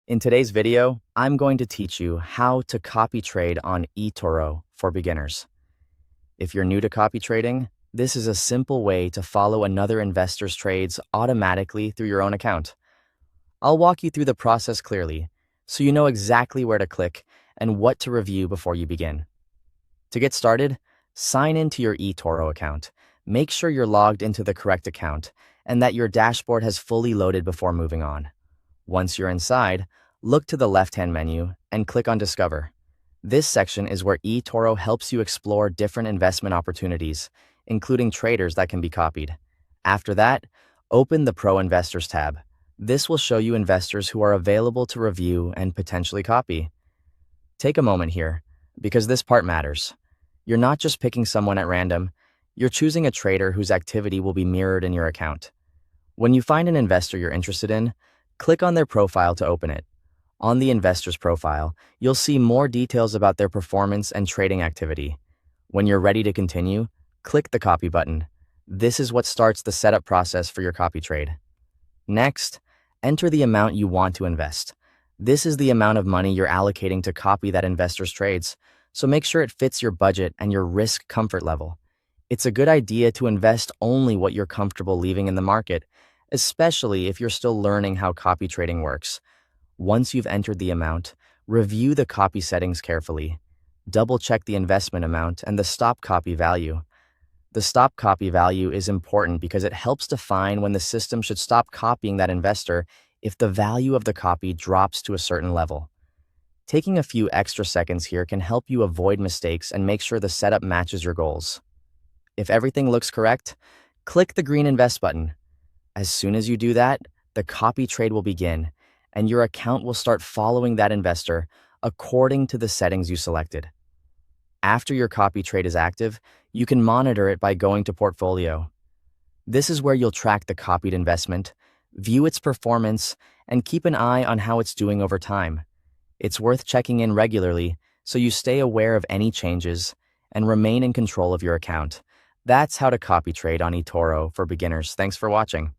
In today's video, I'm going to teach you how to copy trade on eToro for beginners. If you're new to copy trading, this is a simple way to follow another investor's trades automatically through your own account. I'll walk you through the process clearly, so you know exactly where to click and what to review before you begin. To get started, sign into your eToro account. Make sure you're logged into the correct account and that your dashboard has fully loaded before moving on. Once you're inside, look to the left-hand menu and click on Discover. This section is where eToro helps you explore different investment opportunities, including traders that can be copied. After that, open the Pro Investors tab. This will show you investors who are available to review and potentially copy. Take a moment here, because this part matters. You're not just picking someone at random, you're choosing a trader whose activity will be mirrored in your account. When you find an investor you're interested in, click on their profile to open it. On the investor's profile, you'll see more details about their performance and trading activity. When you're ready to continue, click the copy button. This is what starts the setup process for your copy trade. Next, enter the amount you want to invest. This is the amount of money you're allocating to copy that investor's trades, so make sure it fits your budget and your risk comfort level. It's a good idea to invest only what you're comfortable leaving in the market, especially if you're still learning how copy trading works. Once you've entered the amount, review the copy settings carefully. Double-check the investment amount and the stop copy value. The stop copy value is important because it helps define when the system should stop copying that investor if the value of the copy drops to a certain level. Taking a few extra seconds here can help you avoid mistakes and make sure the setup matches your goals. If everything looks correct, click the green Invest button. As soon as you do that, the copy trade will begin, and your account will start following that investor according to the settings you selected. After your copy trade is active, you can monitor it by going to Portfolio. This is where you'll track the copied investment, view its performance, and keep an eye on how it's doing over time. It's worth checking in regularly so you stay aware of any changes and remain in control of your account. That's how to copy trade on eToro for beginners. Thanks for watching.